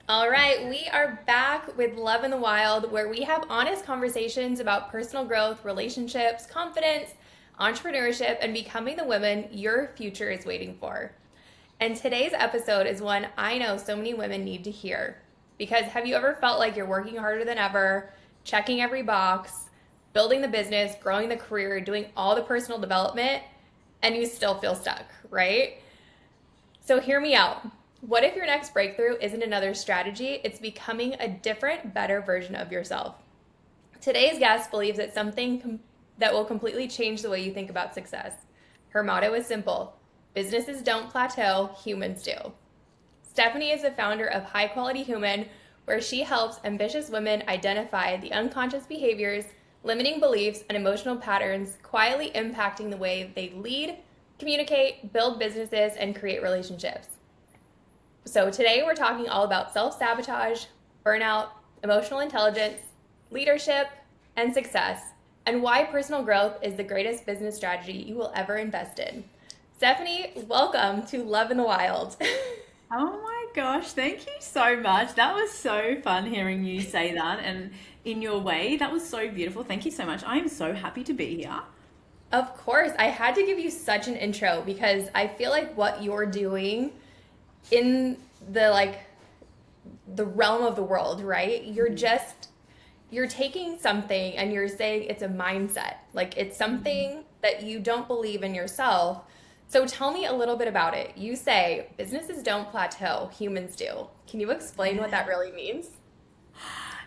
All right, we are back with Love in the Wild, where we have honest conversations about personal growth, relationships, confidence, entrepreneurship, and becoming the women your future is waiting for. And today's episode is one I know so many women need to hear. Because have you ever felt like you're working harder than ever, checking every box, building the business, growing the career, doing all the personal development, and you still feel stuck, right? So hear me out. What if your next breakthrough isn't another strategy? It's becoming a different, better version of yourself. Today's guest believes it's something that will completely change the way you think about success. Her motto is simple: businesses don't plateau, humans do. Stephanie is the founder of High Quality Human, where she helps ambitious women identify the unconscious behaviors, limiting beliefs, and emotional patterns quietly impacting the way they lead, communicate, build businesses, and create relationships. So today we're talking all about self-sabotage, burnout, emotional intelligence, leadership, and success, and why personal growth is the greatest business strategy you will ever invest in. Stephanie, welcome to Love in the Wild. Oh my gosh, thank you so much. That was so fun hearing you say that and in your way. That was so beautiful. Thank you so much. I am so happy to be here. Of course, I had to give you such an intro because I feel like what you're doing in the realm of the world, right? You're taking something and you're saying it's a mindset. Like it's something that you don't believe in yourself. So tell me a little bit about it. You say businesses don't plateau, humans do. Can you explain what that Yeah. really means?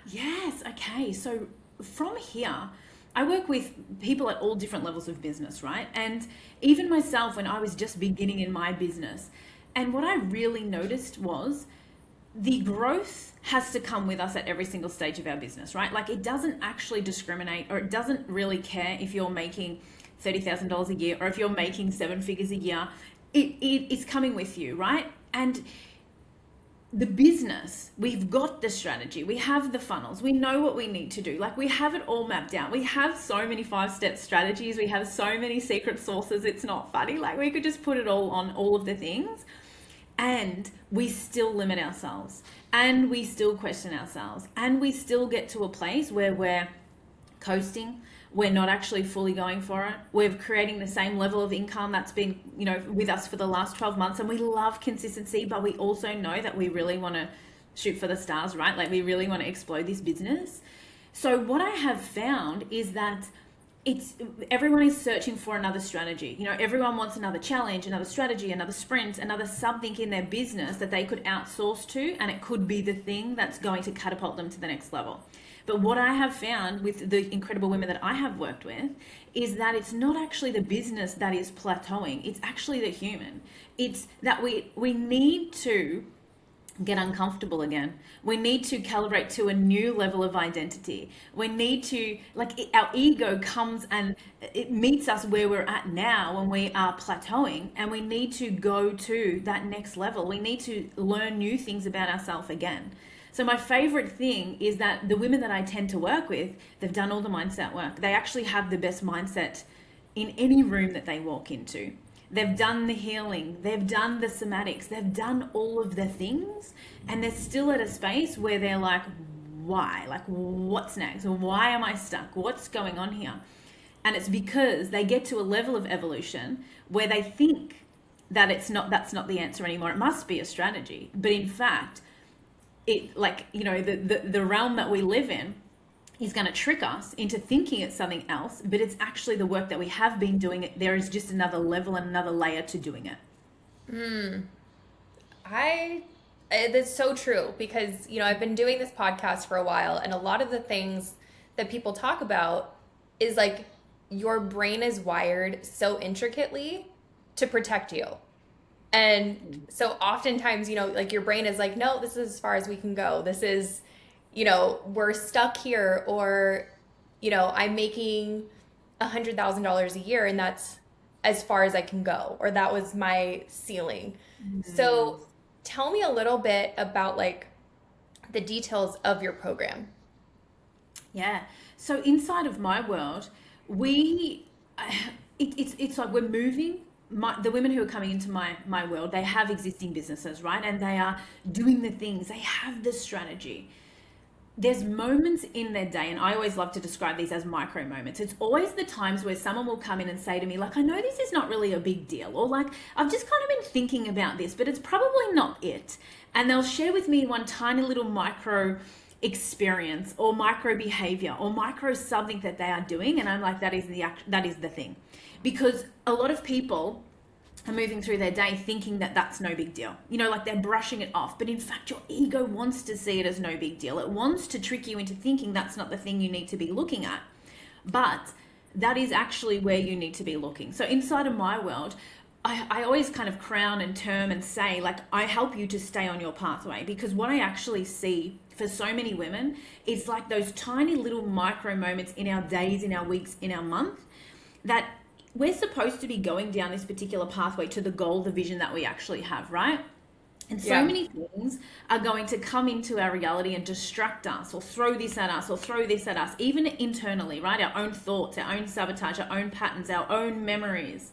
Yes, okay. So from here, I work with people at all different levels of business, right? And even myself, when I was just beginning in my business, and what I really noticed was the growth has to come with us at every single stage of our business, right? Like it doesn't actually discriminate or it doesn't really care if you're making $30,000 a year or if you're making seven figures a year. It is coming with you, right? And the business, we've got the strategy, we have the funnels, we know what we need to do. Like we have it all mapped out. We have so many five-step strategies, we have so many secret sources. It's not funny. Like we could just put it all on all of the things and we still limit ourselves and we still question ourselves and we still get to a place where we're coasting. We're not actually fully going for it. We're creating the same level of income that's been, with us for the last 12 months. And we love consistency, but we also know that we really want to shoot for the stars, right? Like we really want to explode this business. So what I have found is that it's everyone is searching for another strategy. Everyone wants another challenge, another strategy, another sprint, another something in their business that they could outsource to, and it could be the thing that's going to catapult them to the next level. But what I have found with the incredible women that I have worked with is that it's not actually the business that is plateauing. It's actually the human. It's that we need to get uncomfortable again. We need to calibrate to a new level of identity. We need to, our ego comes and it meets us where we're at now when we are plateauing, and we need to go to that next level. We need to learn new things about ourselves again. So my favorite thing is that the women that I tend to work with, they've done all the mindset work. They actually have the best mindset in any room that they walk into. They've done the healing, they've done the somatics, they've done all of the things, and they're still at a space where they're like, why? Like, what's next? Why am I stuck? What's going on here? And it's because they get to a level of evolution where they think that that's not the answer anymore. It must be a strategy. But in fact, the realm that we live in is going to trick us into thinking it's something else, but it's actually the work that we have been doing. It there is just another level and another layer to doing it. I That's so true because I've been doing this podcast for a while, and a lot of the things that people talk about is like your brain is wired so intricately to protect you. And so oftentimes, like your brain is like, no, this is as far as we can go. This is, we're stuck here, or, I'm making $100,000 a year and that's as far as I can go, or that was my ceiling. So tell me a little bit about like the details of your program. Yeah. So inside of my world, we it's like we're moving the women who are coming into my world, they have existing businesses, right? And they are doing the things, they have the strategy. There's moments in their day, and I always love to describe these as micro moments. It's always the times where someone will come in and say to me, like, I know this is not really a big deal, or like, I've just kind of been thinking about this, but it's probably not it. And they'll share with me one tiny little micro experience or micro behavior or micro something that they are doing. And I'm like, that is the thing. Because a lot of people are moving through their day thinking that that's no big deal. You know, like they're brushing it off. But in fact, your ego wants to see it as no big deal. It wants to trick you into thinking that's not the thing you need to be looking at. But that is actually where you need to be looking. So inside of my world, I always kind of crown and term and say, like, I help you to stay on your pathway, because what I actually see for so many women is like those tiny little micro moments in our days, in our weeks, in our month, that we're supposed to be going down this particular pathway to the goal, the vision that we actually have, right? And so many things are going to come into our reality and distract us, or throw this at us, or throw this at us, even internally, right? Our own thoughts, our own sabotage, our own patterns, our own memories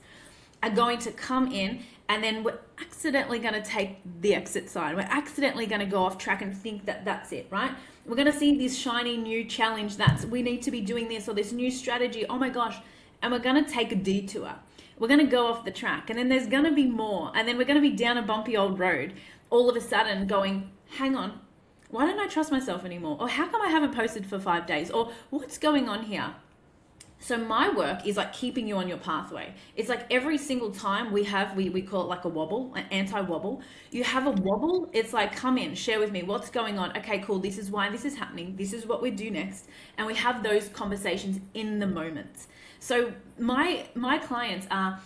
are going to come in, and then we're accidentally going to take the exit sign. We're accidentally going to go off track and think that that's it, right? We're going to see this shiny new challenge that's, we need to be doing this, or this new strategy, oh my gosh, and we're going to take a detour. We're going to go off the track, and then there's going to be more, and then we're going to be down a bumpy old road, all of a sudden going, hang on, why don't I trust myself anymore? Or how come I haven't posted for 5 days? Or what's going on here? So my work is like keeping you on your pathway. It's like every single time we call it like a wobble, an anti-wobble. You have a wobble, it's like, come in, share with me, what's going on? Okay, cool, this is why this is happening. This is what we do next. And we have those conversations in the moment. So my clients are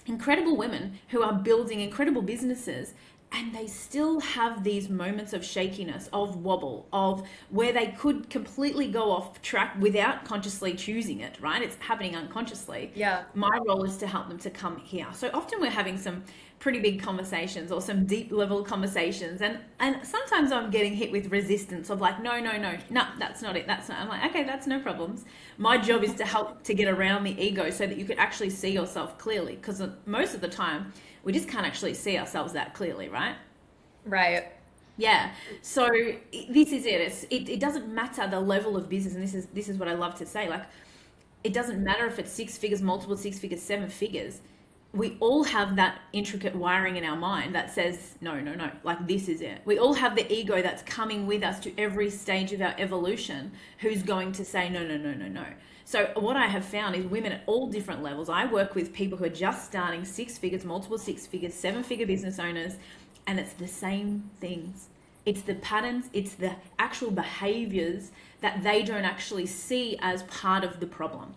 incredible women who are building incredible businesses, and they still have these moments of shakiness, of wobble, of where they could completely go off track without consciously choosing it, right? It's happening unconsciously. Yeah. My role is to help them to come here. So often we're having some pretty big conversations or some deep level conversations, and sometimes I'm getting hit with resistance of like, no, that's not it, that's not. I'm like, okay, that's no problems. My job is to help to get around the ego so that you could actually see yourself clearly, because most of the time we just can't actually see ourselves that clearly, right? Right. Yeah. So this is it. It doesn't matter the level of business, and this is what I love to say. Like, it doesn't matter if it's 6 figures, multiple 6 figures, 7 figures. We all have that intricate wiring in our mind that says, no, like this is it. We all have the ego that's coming with us to every stage of our evolution, who's going to say, no. So what I have found is women at all different levels. I work with people who are just starting 6 figures, multiple 6 figures, 7-figure business owners, and it's the same things. It's the patterns, it's the actual behaviors that they don't actually see as part of the problem.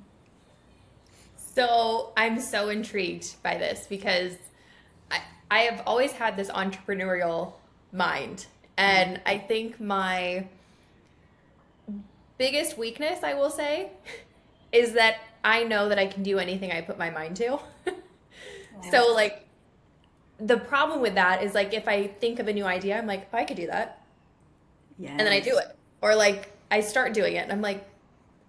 So I'm so intrigued by this, because I have always had this entrepreneurial mind. And I think my biggest weakness, I will say, is that I know that I can do anything I put my mind to. So like, the problem with that is like, if I think of a new idea, I'm like, oh, I could do that. Yeah. And then I do it. Or like, I start doing it and I'm like,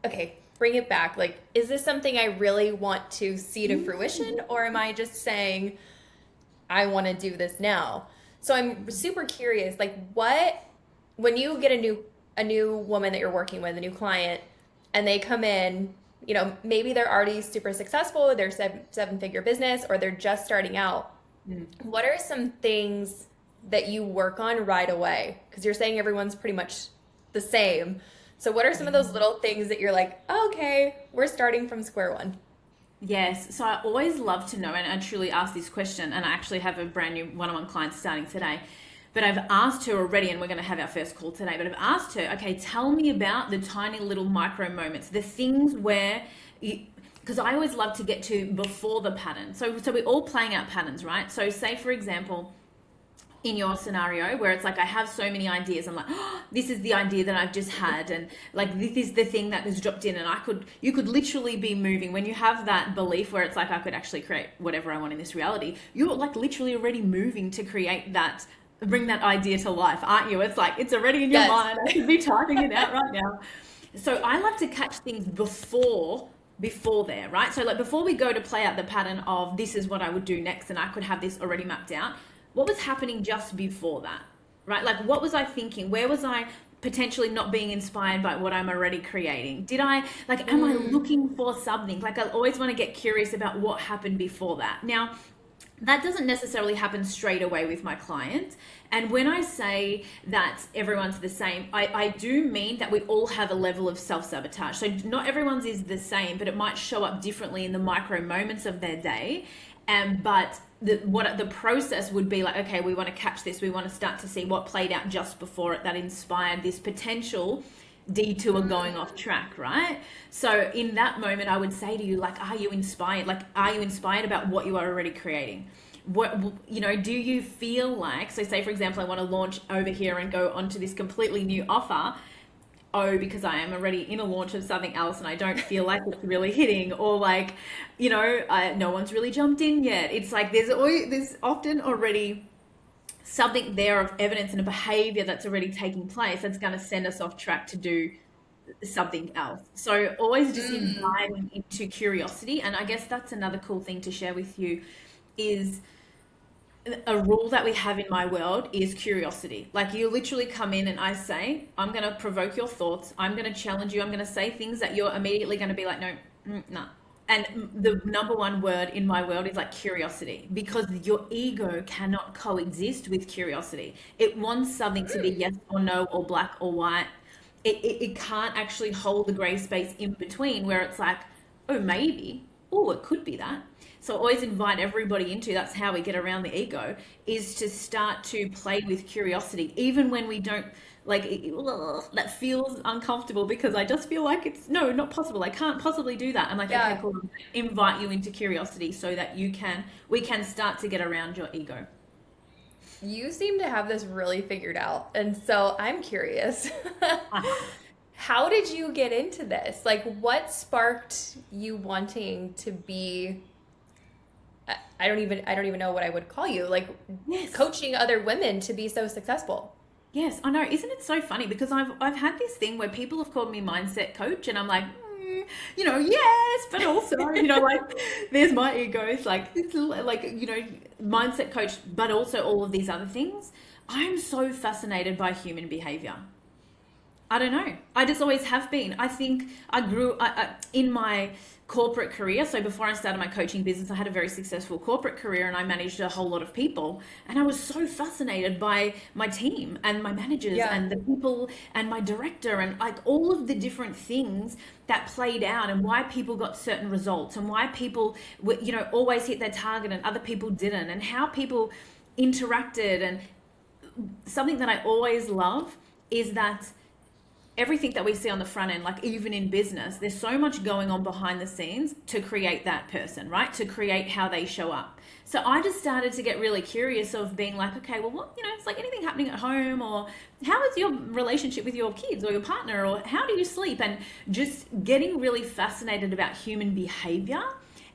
okay, bring it back. Like, is this something I really want to see to fruition? Or am I just saying, I want to do this now? So I'm super curious, like when you get a new woman that you're working with, a new client, and they come in, you know, maybe they're already super successful, they're 7-figure business, or they're just starting out. What are some things that you work on right away? Because you're saying everyone's pretty much the same. So what are some of those little things that you're like, oh, okay, we're starting from square one? Yes. So I always love to know, and I truly ask this question, and I actually have a brand new one-on-one client starting today. But I've asked her already, and we're going to have our first call today, but I've asked her, okay, tell me about the tiny little micro moments, the things where because I always love to get to before the pattern. So we're all playing out patterns, right? So say, for example, in your scenario where it's like, I have so many ideas. I'm like, oh, this is the idea that I've just had. And like, this is the thing that has dropped in, and you could literally be moving. When you have that belief where it's like, I could actually create whatever I want in this reality, you're like literally already moving to create that, bring that idea to life, aren't you? It's like, it's already in your mind. I should be typing it out right now. So I love to catch things before before there, right? So like before we go to play out the pattern of this is what I would do next and I could have this already mapped out, what was happening just before that, right? Like what was I thinking? Where was I potentially not being inspired by what I'm already creating? Did I, like, am I looking for something? Like I always want to get curious about what happened before that. Now, that doesn't necessarily happen straight away with my clients. And when I say that everyone's the same, I do mean that we all have a level of self-sabotage. So not everyone's is the same, but it might show up differently in the micro moments of their day. But the process would be like, okay, we want to catch this. We want to start to see what played out just before it that inspired this potential detour going off track, right? So in that moment, I would say to you, like, are you inspired? Like, are you inspired about what you are already creating? What, you know, do you feel like, so say, for example, I want to launch over here and go onto this completely new offer. Oh, because I am already in a launch of something else and I don't feel like it's really hitting, or like, you know, no one's really jumped in yet. It's like there's often already something there of evidence and a behavior that's already taking place that's going to send us off track to do something else. So always just inviting into curiosity. And I guess that's another cool thing to share with you is a rule that we have in my world is curiosity. Like you literally come in and I say, I'm going to provoke your thoughts. I'm going to challenge you. I'm going to say things that you're immediately going to be like, no, nah. And the number one word in my world is like curiosity, because your ego cannot coexist with curiosity. It wants something to be yes or no or black or white. It can't actually hold the gray space in between where it's like, oh, maybe, oh, it could be that. So always invite everybody into, that's how we get around the ego, is to start to play with curiosity, even when we don't, like, that feels uncomfortable because I just feel like it's, no, not possible. I can't possibly do that. I'm like, Yeah. okay, cool. Invite you into curiosity so that we can start to get around your ego. You seem to have this really figured out. And so I'm curious. How did you get into this? Like, what sparked you wanting to be, I don't even know what I would call you, like Yes. coaching other women to be so successful? Yes, I know. Isn't it so funny? Because I've had this thing where people have called me mindset coach, and I'm like, you know, yes, but also, you know, like there's my ego. It's like you know, mindset coach, but also all of these other things. I'm so fascinated by human behavior. I don't know. I just always have been. I think I grew in my corporate career. So before I started my coaching business, I had a very successful corporate career and I managed a whole lot of people. And I was so fascinated by my team and my managers and the people and my director and like all of the different things that played out and why people got certain results and why people, you know, always hit their target and other people didn't, and how people interacted. And something that I always love is that everything that we see on the front end, like even in business, there's so much going on behind the scenes to create that person, right? To create how they show up. So I just started to get really curious of being like, okay, well, what, you know, it's like anything happening at home, or how is your relationship with your kids or your partner, or how do you sleep? And just getting really fascinated about human behavior.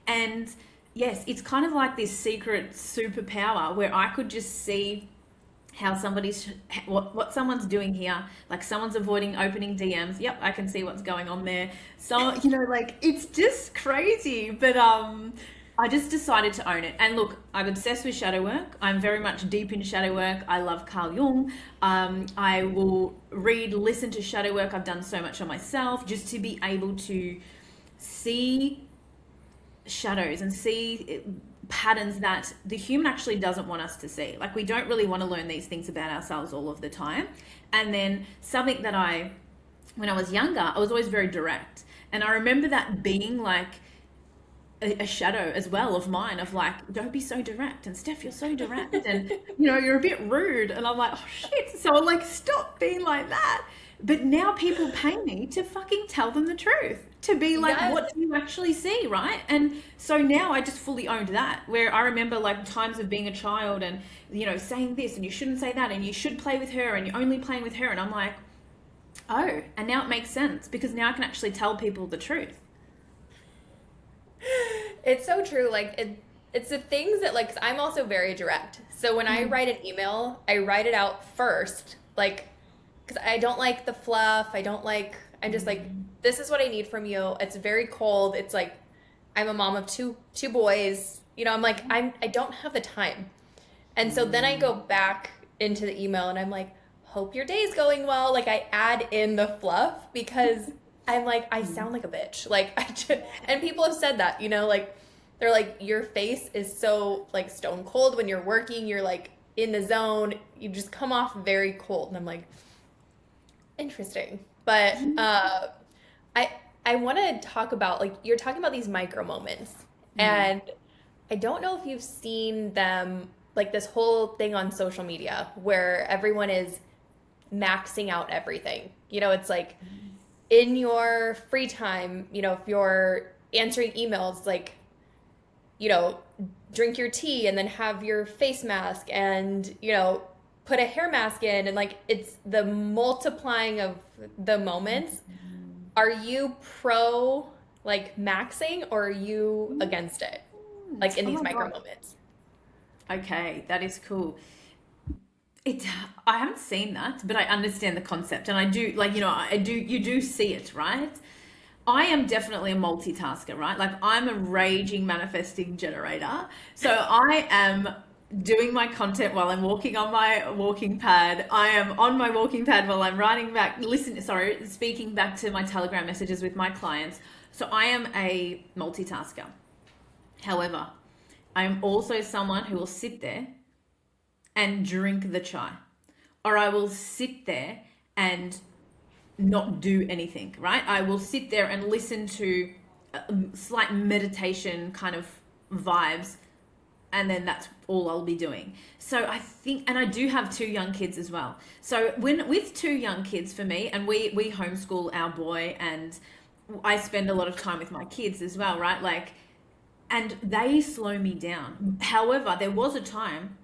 And yes, it's kind of like this secret superpower where I could just see how somebody's what someone's doing here, like someone's avoiding opening DMs. Yep, I can see what's going on there. So, you know, like it's just crazy. But I just decided to own it. And look, I'm obsessed with shadow work. I'm very much deep in shadow work. I love Carl Jung. I will listen to shadow work. I've done so much on myself just to be able to see shadows and see patterns that the human actually doesn't want us to see. Like we don't really want to learn these things about ourselves all of the time. And then something that when I was younger, I was always very direct. And I remember that being like a shadow as well of mine, of like, don't be so direct. And Steph, you're so direct. And, you know, you're a bit rude. And I'm like, oh shit. So I'm like, stop being like that. But now people pay me to fucking tell them the truth, to be like, what do you actually see, right? And so now I just fully owned that, where I remember like times of being a child and, you know, saying this and you shouldn't say that and you should play with her and you're only playing with her. And I'm like, oh, and now it makes sense because now I can actually tell people the truth. It's so true. Like it's the things that, like, 'cause I'm also very direct. So when I write an email, I write it out first, like, because I don't like the fluff. I'm just like, this is what I need from you. It's very cold. It's like I'm a mom of two boys. You know, I'm like I don't have the time. And so then I go back into the email and I'm like, hope your day's going well. Like I add in the fluff because I'm like, I sound like a bitch. Like I just, and people have said that, you know, like they're like, your face is so like stone cold when you're working. You're like in the zone. You just come off very cold. And I'm like, interesting. But I I want to talk about like you're talking about these micro moments, and I don't know if you've seen them like this whole thing on social media where everyone is maxing out everything. You know, it's like in your free time, you know, if you're answering emails, like, you know, drink your tea and then have your face mask and, you know, put a hair mask in and like it's the multiplying of the moments. Are you pro like maxing or are you against it? Like in Oh these my micro God. moments. Okay, that is cool. It, I haven't seen that, but I understand the concept, and I do like I do. You do see it, right? I am definitely a multitasker, right? Like I'm a raging manifesting generator, so I am doing my content while I'm walking on my walking pad. I am on my walking pad while I'm writing back, speaking back to my Telegram messages with my clients. So I am a multitasker. However, I am also someone who will sit there and drink the chai. Or I will sit there and not do anything, right? I will sit there and listen to slight meditation kind of vibes, and then that's all I'll be doing. So I think, and I do have two young kids as well. So when with two young kids for me, and we homeschool our boy, and I spend a lot of time with my kids as well, right? Like, and they slow me down. However, there was a time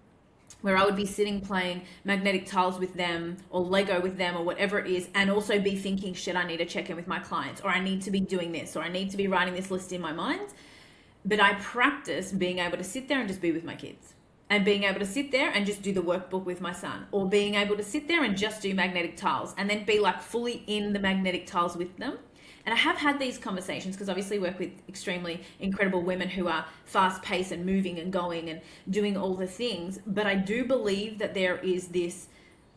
where I would be sitting playing magnetic tiles with them or Lego with them or whatever it is, and also be thinking, shit, I need to check in with my clients, or I need to be doing this, or I need to be writing this list in my mind. But I practice being able to sit there and just be with my kids, and being able to sit there and just do the workbook with my son, or being able to sit there and just do magnetic tiles and then be like fully in the magnetic tiles with them. And I have had these conversations because obviously I work with extremely incredible women who are fast paced and moving and going and doing all the things. But I do believe that there is this,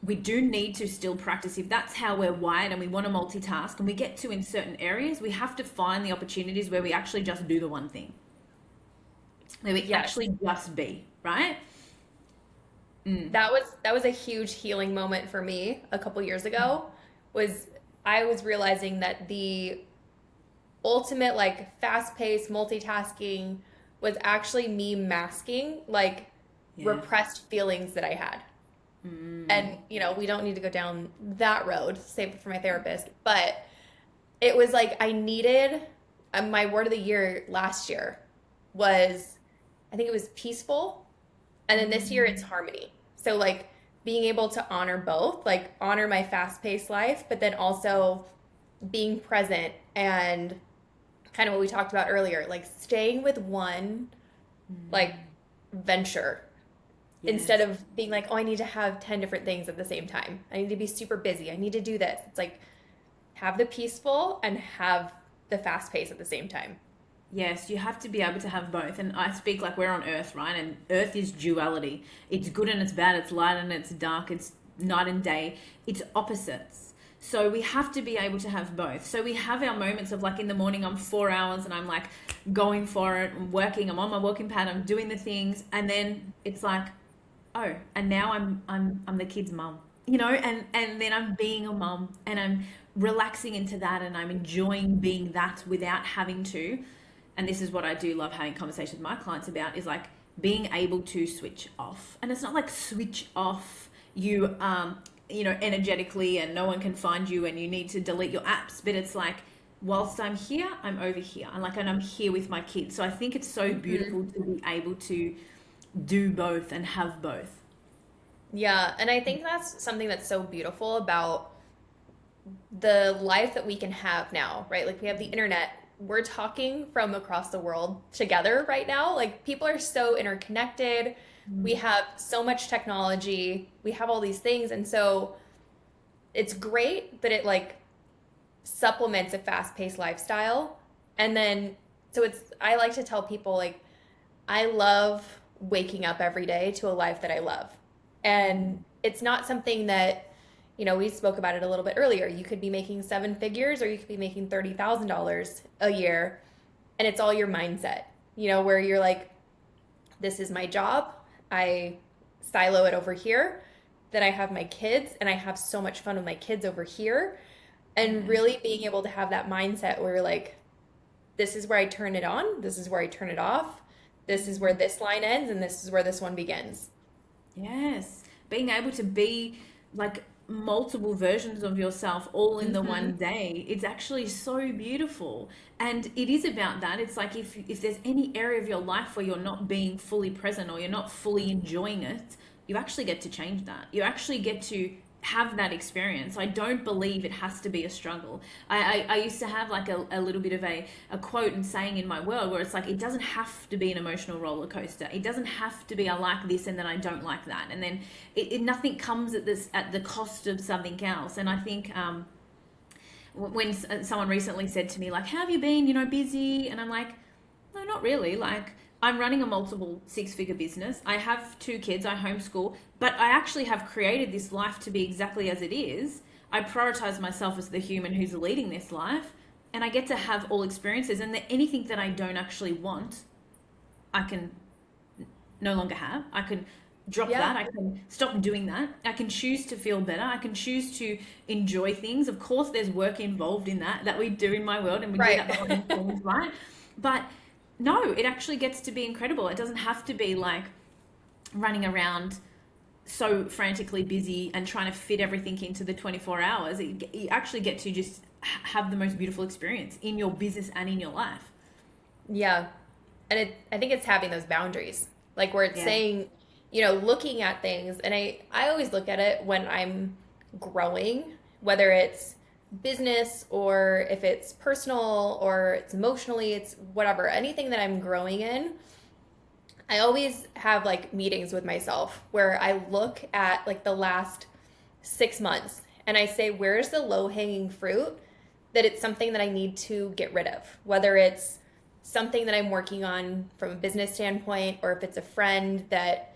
we do need to still practice. If that's how we're wired and we want to multitask and we get to in certain areas, we have to find the opportunities where we actually just do the one thing, where we Yes. actually just be, right? That was a huge healing moment for me a couple years ago was I was realizing that the ultimate like fast-paced multitasking was actually me masking like Yeah. repressed feelings that I had. And you know, we don't need to go down that road, save it for my therapist, but it was like I needed my word of the year last year was I think it was peaceful, and then this year it's harmony. So like being able to honor both, like honor my fast-paced life, but then also being present and kind of what we talked about earlier, like staying with one like venture instead Yes. of being like, oh, I need to have 10 different things at the same time. I need to be super busy. I need to do this. It's like have the peaceful and have the fast pace at the same time. Yes, you have to be able to have both. And I speak like we're on Earth, right? And Earth is duality. It's good and it's bad. It's light and it's dark. It's night and day. It's opposites. So we have to be able to have both. So we have our moments of like in the morning, I'm 4 hours and I'm like going for it, I'm working, I'm on my walking pad, I'm doing the things. And then it's like, oh, and now I'm the kid's mum, and then I'm being a mum and I'm relaxing into that and I'm enjoying being that without having to. And this is what I do love having conversations with my clients about is like being able to switch off. And it's not like switch off energetically and no one can find you and you need to delete your apps, but it's like whilst I'm here, I'm over here. And I'm here with my kids. So I think it's so Hmm. beautiful to be able to do both and have both. Yeah, and I think that's something that's so beautiful about the life that we can have now, right? Like we have the internet. We're talking from across the world together right now. Like people are so interconnected. We have so much technology. We have all these things. And so it's great that it like supplements a fast-paced lifestyle. And then, so I like to tell people, like, I love waking up every day to a life that I love. And it's not something that, we spoke about it a little bit earlier. You could be making seven figures or you could be making $30,000 a year, and it's all your mindset, where you're like, this is my job. I silo it over here. Then I have my kids, and I have so much fun with my kids over here. And really being able to have that mindset where you're like, this is where I turn it on, this is where I turn it off, this is where this line ends, and this is where this one begins. Yes. Being able to be like multiple versions of yourself all in the one day, it's actually so beautiful. And it is about that. It's like if there's any area of your life where you're not being fully present or you're not fully enjoying it, you actually get to change that. You actually get to have that experience. I don't believe it has to be a struggle. I used to have like a little bit of a quote and saying in my world where it's like, it doesn't have to be an emotional roller coaster. It doesn't have to be I like this and then I don't like that. And then nothing comes at the cost of something else. And I think when someone recently said to me like, how have you been, busy? And I'm like, no, not really. Like, I'm running a multiple six-figure business. I have two kids. I homeschool, but I actually have created this life to be exactly as it is. I prioritize myself as the human who's leading this life, and I get to have all experiences. And anything that I don't actually want, I can no longer have. I can drop that. I can stop doing that. I can choose to feel better. I can choose to enjoy things. Of course, there's work involved in that we do in my world, and we do that behind the scenes, right? But no, it actually gets to be incredible. It doesn't have to be like running around so frantically busy and trying to fit everything into the 24 hours. You actually get to just have the most beautiful experience in your business and in your life. Yeah. And I think it's having those boundaries, like where it's saying, looking at things. And I always look at it when I'm growing, whether it's business or if it's personal or it's emotionally, it's whatever, anything that I'm growing in. I always have like meetings with myself where I look at like the last 6 months and I say, where's the low-hanging fruit that it's something that I need to get rid of, whether it's something that I'm working on from a business standpoint, or if it's a friend that,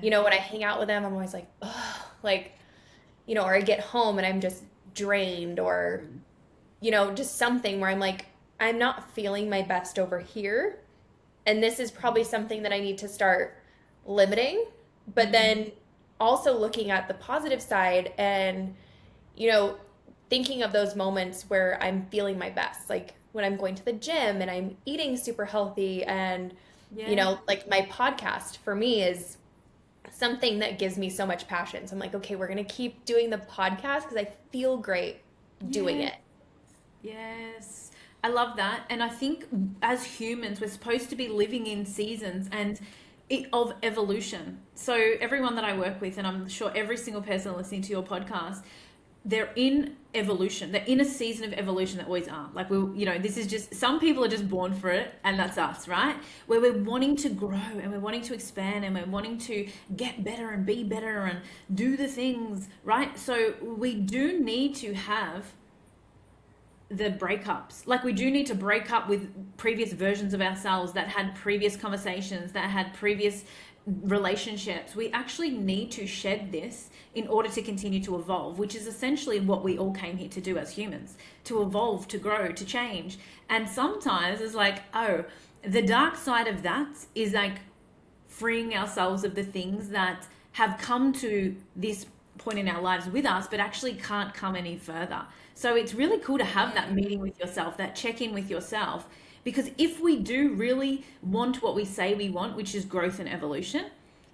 when I hang out with them, I'm always like, oh, like, or I get home and I'm just drained, or just something where I'm like, I'm not feeling my best over here, and this is probably something that I need to start limiting. But then also looking at the positive side and thinking of those moments where I'm feeling my best, like when I'm going to the gym and I'm eating super healthy, and like my podcast for me is something that gives me so much passion. So I'm like, okay, we're going to keep doing the podcast because I feel great doing it. Yes. I love that. And I think as humans, we're supposed to be living in seasons and of evolution. So everyone that I work with, and I'm sure every single person listening to your podcast, they're in evolution. They're in a season of evolution that always are. Like this is just, some people are just born for it, and that's us, right? Where we're wanting to grow and we're wanting to expand and we're wanting to get better and be better and do the things, right? So we do need to have the breakups. Like we do need to break up with previous versions of ourselves that had previous conversations, that had previous relationships. We actually need to shed this in order to continue to evolve, which is essentially what we all came here to do as humans, to evolve, to grow, to change. And sometimes it's like, oh, the dark side of that is like freeing ourselves of the things that have come to this point in our lives with us, but actually can't come any further. So it's really cool to have that meeting with yourself, that check-in with yourself. Because if we do really want what we say we want, which is growth and evolution,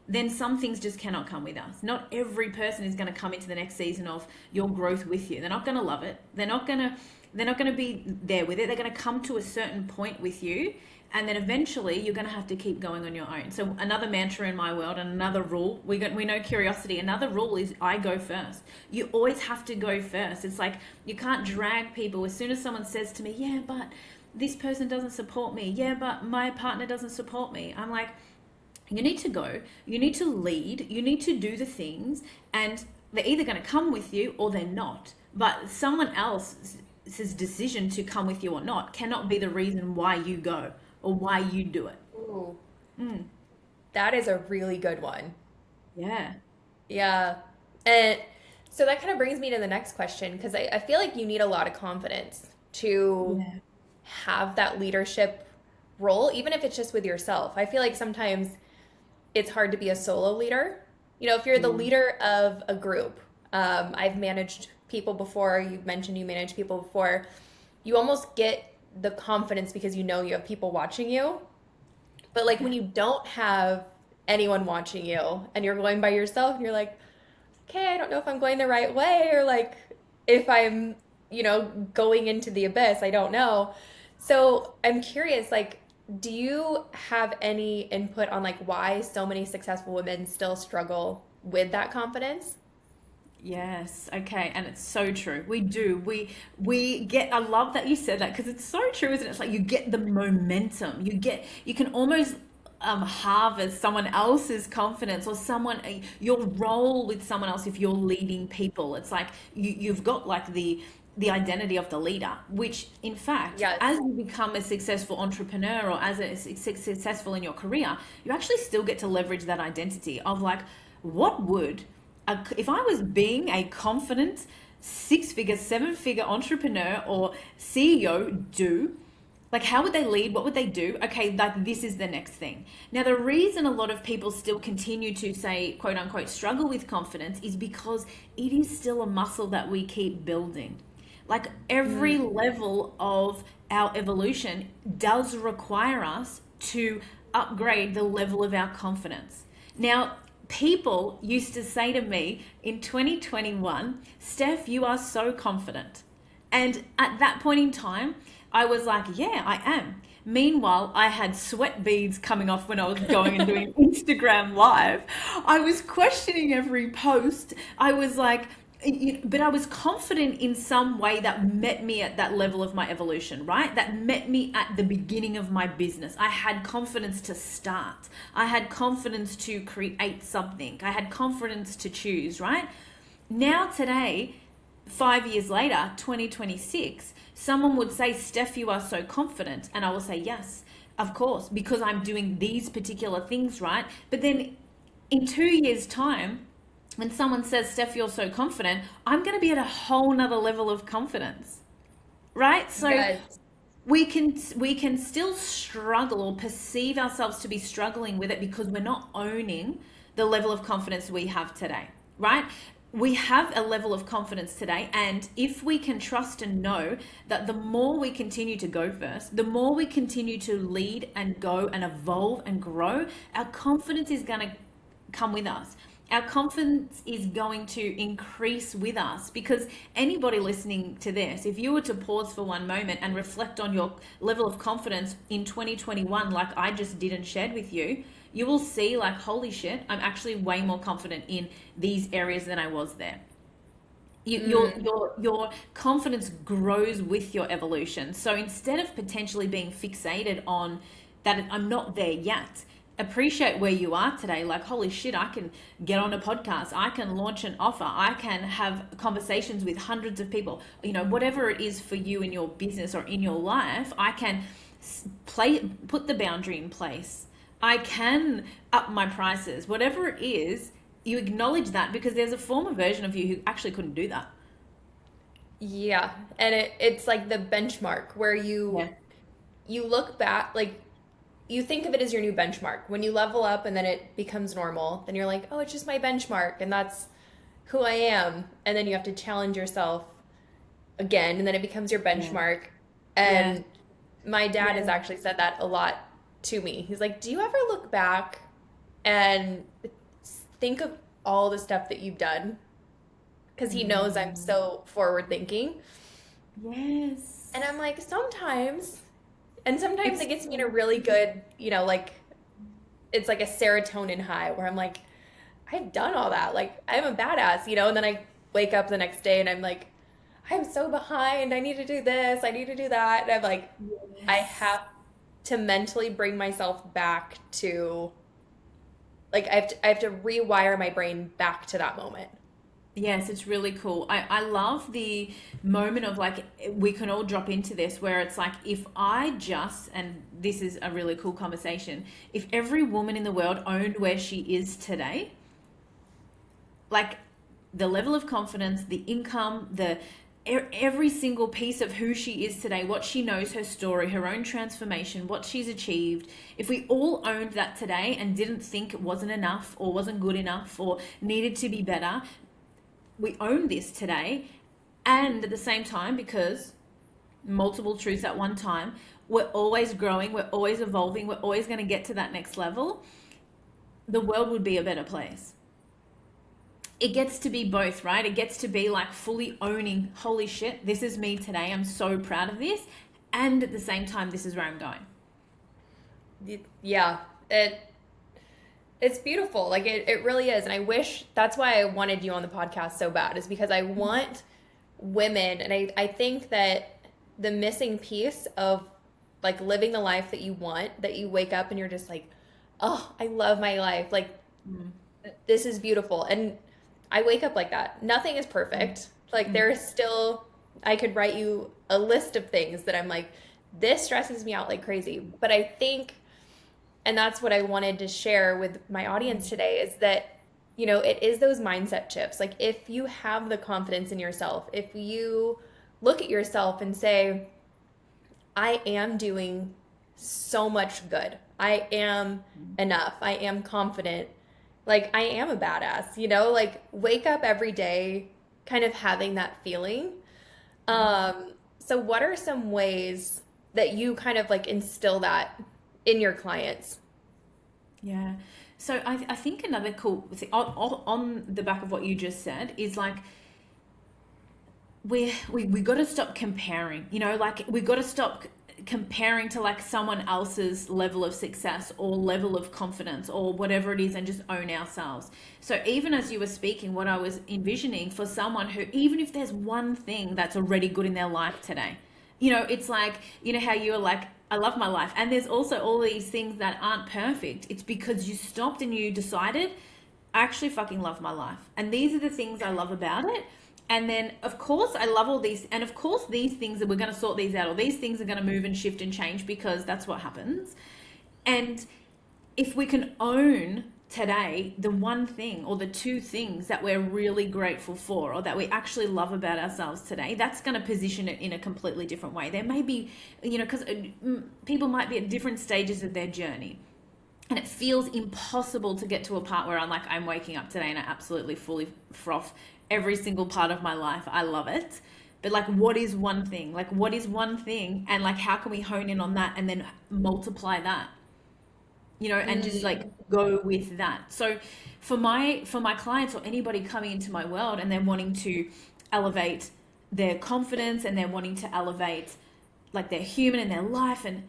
then some things just cannot come with us. Not every person is going to come into the next season of your growth with you. They're not going to love it. They're not going to be there with it. They're going to come to a certain point with you, and then eventually you're going to have to keep going on your own. So another mantra in my world, and another rule, we know curiosity. Another rule is I go first. You always have to go first. It's like you can't drag people. As soon as someone says to me, yeah, but this person doesn't support me. Yeah, but my partner doesn't support me. I'm like, you need to go. You need to lead. You need to do the things, and they're either going to come with you or they're not. But someone else decision to come with you or not cannot be the reason why you go or why you do it. Ooh, Mm, that is a really good one. yeah. Yeah. And so that kind of brings me to the next question because I feel like you need a lot of confidence to Yeah. have that leadership role, even if it's just with yourself. I feel like sometimes it's hard to be a solo leader. You know, if you're the Yeah. leader of a group, I've managed people before, you mentioned you managed people before, you almost get the confidence because you know you have people watching you. But like Yeah. when you don't have anyone watching you and you're going by yourself and you're like, okay, I don't know if I'm going the right way or like if I'm, going into the abyss, I don't know. So I'm curious, like, do you have any input on like why so many successful women still struggle with that confidence? Yes, okay, and it's so true. We do. We get I love that you said that because it's so true, isn't it? It's like you get the momentum. You can almost harvest someone else's confidence or your role with someone else if you're leading people. It's like you've got like the identity of the leader, which in fact, Yes. as you become a successful entrepreneur or as successful in your career, you actually still get to leverage that identity of like, what would if I was being a confident six-figure, seven-figure entrepreneur or CEO do, like how would they lead? What would they do? Okay, like this is the next thing. Now, the reason a lot of people still continue to say, quote unquote, struggle with confidence is because it is still a muscle that we keep building. Like every Mm. level of our evolution does require us to upgrade the level of our confidence. Now, people used to say to me in 2021, Steph, you are so confident. And at that point in time, I was like, yeah, I am. Meanwhile, I had sweat beads coming off when I was going and doing Instagram live. I was questioning every post. I was like, but I was confident in some way that met me at that level of my evolution, right? That met me at the beginning of my business. I had confidence to start. I had confidence to create something. I had confidence to choose, right? Now, today, 5 years later, 2026, someone would say, Steph, you are so confident. And I will say, yes, of course, because I'm doing these particular things, right? But then in 2 years' time, when someone says, Steph, you're so confident, I'm going to be at a whole nother level of confidence, right? So Yes. we can still struggle or perceive ourselves to be struggling with it because we're not owning the level of confidence we have today, right? We have a level of confidence today, and if we can trust and know that the more we continue to go first, the more we continue to lead and go and evolve and grow, our confidence is going to come with us. Our confidence is going to increase with us because anybody listening to this, if you were to pause for one moment and reflect on your level of confidence in 2021, like I just did and shared with you, you will see like, holy shit, I'm actually way more confident in these areas than I was there. Mm. Your confidence grows with your evolution. So instead of potentially being fixated on that I'm not there yet, appreciate where you are today. Like, holy shit, I can get on a podcast, I can launch an offer, I can have conversations with hundreds of people. Whatever it is for you in your business or in your life, I can put the boundary in place. I can up my prices, whatever it is. You acknowledge that because there's a former version of you who actually couldn't do that. Yeah. And it's like the benchmark where you Yeah. you look back, like you think of it as your new benchmark. When you level up and then it becomes normal, then you're like, oh, it's just my benchmark and that's who I am. And then you have to challenge yourself again and then it becomes your Yeah. benchmark. Yeah. And my dad has Yeah. actually said that a lot to me. He's like, do you ever look back and think of all the stuff that you've done? Because he knows I'm Mm. so forward thinking. And Yes. I'm like, sometimes. And sometimes It's it gets me in a really good, like it's like a serotonin high where I'm like, I've done all that. Like, I'm a badass, and then I wake up the next day and I'm like, I'm so behind. I need to do this. I need to do that. And I'm like, I yes. have to mentally bring myself back to, like, I have to rewire my brain back to that moment. Yes, it's really cool. I love the moment of like we can all drop into this where it's like if I just, and this is a really cool conversation, if every woman in the world owned where she is today, like the level of confidence, the income, every single piece of who she is today, what she knows, her story, her own transformation, what she's achieved. If we all owned that today and didn't think it wasn't enough or wasn't good enough or needed to be better, we own this today. And at the same time, because multiple truths at one time, we're always growing, we're always evolving, we're always going to get to that next level, the world would be a better place. It gets to be both, right? It gets to be like fully owning, holy shit, this is me today. I'm so proud of this. And at the same time, this is where I'm going. Yeah, it's beautiful. Like it really is. And I wish that's why I wanted you on the podcast so bad, is because I want women, and I think that the missing piece of like living the life that you want, that you wake up and you're just like, oh, I love my life. Like this is beautiful. And I wake up like that. Nothing is perfect. Like there's still, I could write you a list of things that I'm like, this stresses me out like crazy. But I think, and that's what I wanted to share with my audience today, is that, you know, it is those mindset shifts. Like if you have the confidence in yourself, if you look at yourself and say, I am doing so much good. I am enough. I am confident. Like I am a badass, you know, like wake up every day kind of having that feeling. So what are some ways that you kind of like instill that in your clients? Yeah. So I think another cool thing on the back of what you just said is like we got to stop comparing, you know, like we got to stop comparing to like someone else's level of success or level of confidence or whatever it is, and just own ourselves. So even as you were speaking, what I was envisioning for someone who, even if there's one thing that's already good in their life today, you know, it's like, you know, how you were like, I love my life, and there's also all these things that aren't perfect. It's because you stopped and you decided, I actually fucking love my life, and these are the things I love about it. And then, of course, I love all these. And of course, these things that we're going to sort these out, or these things are going to move and shift and change, because that's what happens. And if we can own today the one thing or the two things that we're really grateful for, or that we actually love about ourselves today, that's going to position it in a completely different way. There may be, you know, because people might be at different stages of their journey. And it feels impossible to get to a part where I'm like, I'm waking up today and I absolutely fully froth every single part of my life. I love it. But like, what is one thing? Like, what is one thing? And like, how can we hone in on that and then multiply that? You know, and just like go with that. So for my clients or anybody coming into my world and they're wanting to elevate their confidence and they're wanting to elevate like their human and their life, and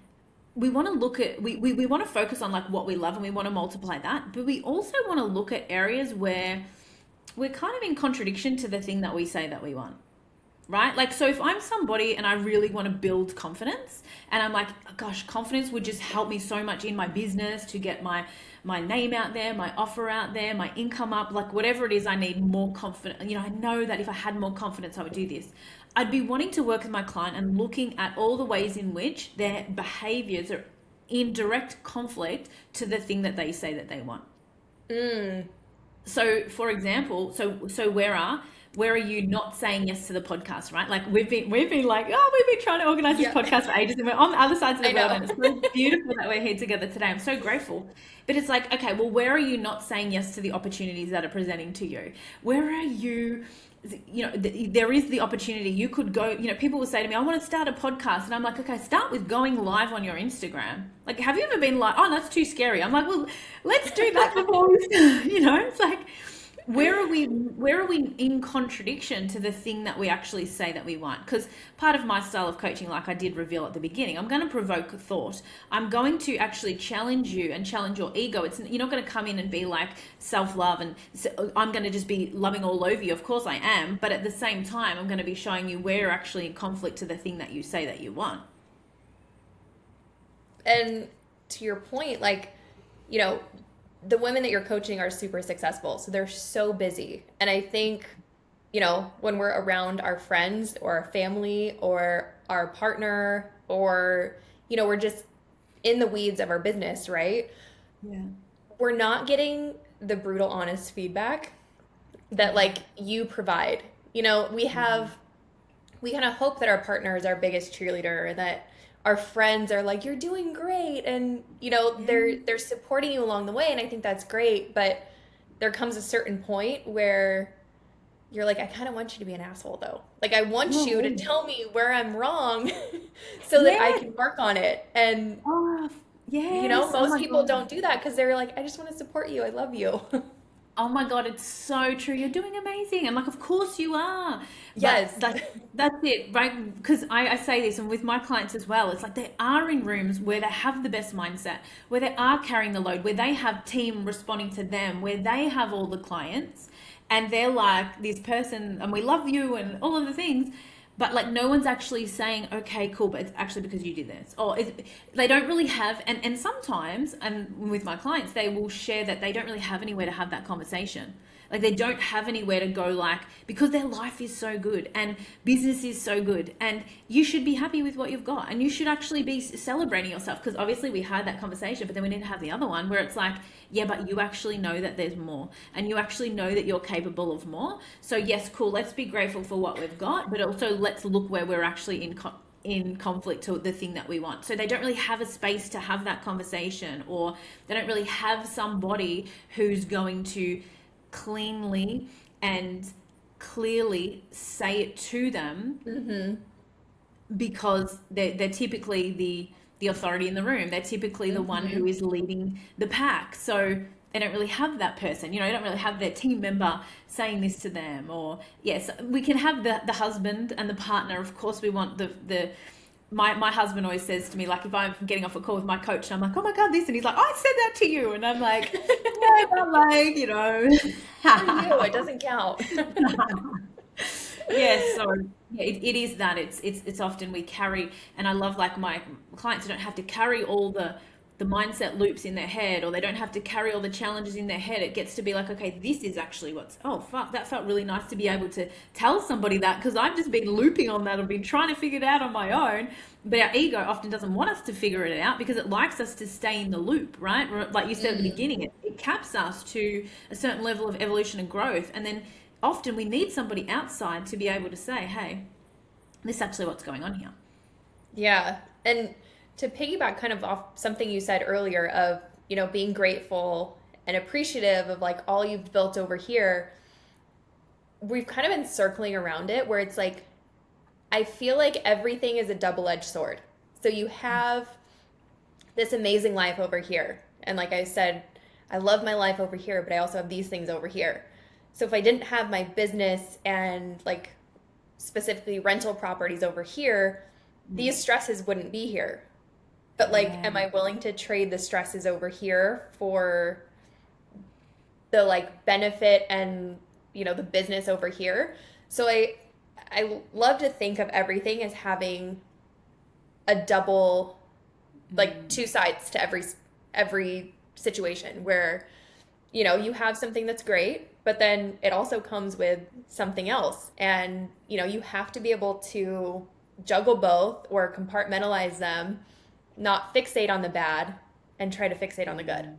we want to look at we want to focus on like what we love and we want to multiply that, but we also want to look at areas where we're kind of in contradiction to the thing that we say that we want, right? Like, so if I'm somebody and I really want to build confidence and I'm like, gosh, confidence would just help me so much in my business to get my name out there, my offer out there, my income up, like whatever it is, I need more confidence. You know, I know that if I had more confidence, I would do this. I'd be wanting to work with my client and looking at all the ways in which their behaviors are in direct conflict to the thing that they say that they want. So for example, so where are you not saying yes to the podcast, right? Like we've been like, oh, we've been trying to organize this Yeah, podcast for ages, and we're on the other sides of I the world, know. and it's so beautiful that we're here together today. I'm so grateful. But it's like, okay, well, where are you not saying yes to the opportunities that are presenting to you? Where are you, you know, there is the opportunity. You could go, you know, people will say to me, I want to start a podcast. And I'm like, okay, start with going live on your Instagram. Like, have you ever been like, oh, that's too scary? I'm like, well, let's do that before we start. You know, it's like, where are we in contradiction to the thing that we actually say that we want? Because part of my style of coaching, like I did reveal at the beginning, I'm going to provoke a thought. I'm going to actually challenge you and challenge your ego. You're not going to come in and be like self-love and I'm going to just be loving all over you. Of course I am, but at the same time, I'm going to be showing you where you're actually in conflict to the thing that you say that you want. And to your point, like, you know, the women that you're coaching are super successful. So they're so busy. And I think when we're around our friends or our family or our partner, or, we're just in the weeds of our business, right? Yeah. We're not getting the brutal, honest feedback that Yeah. like you provide. We Yeah. have, we kind of hope that our partner is our biggest cheerleader, and that our friends are like, you're doing great, and Yeah. they're supporting you along the way, and I think that's great. But there comes a certain point where you're like, I kind of want you to be an asshole though. Like, I want you to Oh, tell me where I'm wrong so that I yeah. can work on it. And Oh, yes. Oh most my people don't God. do that because they're like, I just want to support you. I love you. Oh my God, it's so true. You're doing amazing. And like, of course you are. But Yes. like, that's it, right? Because I say this, and with my clients as well, it's like they are in rooms where they have the best mindset, where they are carrying the load, where they have team responding to them, where they have all the clients, and they're like this person, and we love you, and all of the things. But like no one's actually saying, okay, cool, but it's actually because you did this. Or they don't really have, and sometimes, and with my clients, they will share that they don't really have anywhere to have that conversation. Like they don't have anywhere to go, like, because their life is so good and business is so good, and you should be happy with what you've got, and you should actually be celebrating yourself. Because obviously we had that conversation, but then we need to have the other one where it's like, yeah, but you actually know that there's more, and you actually know that you're capable of more. So yes, cool, let's be grateful for what we've got, but also let's look where we're actually in conflict to the thing that we want. So they don't really have a space to have that conversation, or they don't really have somebody who's going to cleanly and clearly say it to them, Mm-hmm. because they're typically the authority in the room. They're typically the one Mm-hmm. who is leading the pack. So they don't really have that person. They don't really have their team member saying this to them. Or yes, we can have the husband and the partner. Of course, we want the my husband always says to me, like, if I'm getting off a call with my coach and I'm like, oh my God, this, and he's like, I said that to you, and I'm like, yeah, but like, For you, it doesn't count. Yes, so yeah, it is that it's often we carry, and I love, like, my clients don't have to carry all the mindset loops in their head, or they don't have to carry all the challenges in their head. It gets to be like, okay, this is actually what's, oh fuck, that felt really nice to be able to tell somebody that, because I've just been looping on that. I've been trying to figure it out on my own, but our ego often doesn't want us to figure it out because it likes us to stay in the loop, right? Like you said at the Mm. beginning, it caps us to a certain level of evolution and growth, and then often we need somebody outside to be able to say, hey, this is actually what's going on here. Yeah. And to piggyback kind of off something you said earlier of, being grateful and appreciative of like all you've built over here, we've kind of been circling around it where it's like, I feel like everything is a double-edged sword. So you have this amazing life over here. And like I said, I love my life over here, but I also have these things over here. So if I didn't have my business and like specifically rental properties over here, these stresses wouldn't be here. But like, Yeah. am I willing to trade the stresses over here for the like benefit and the business over here? So I love to think of everything as having a double, like two sides to every situation where you have something that's great, but then it also comes with something else. And, you have to be able to juggle both or compartmentalize them, not fixate on the bad and try to fixate on the good.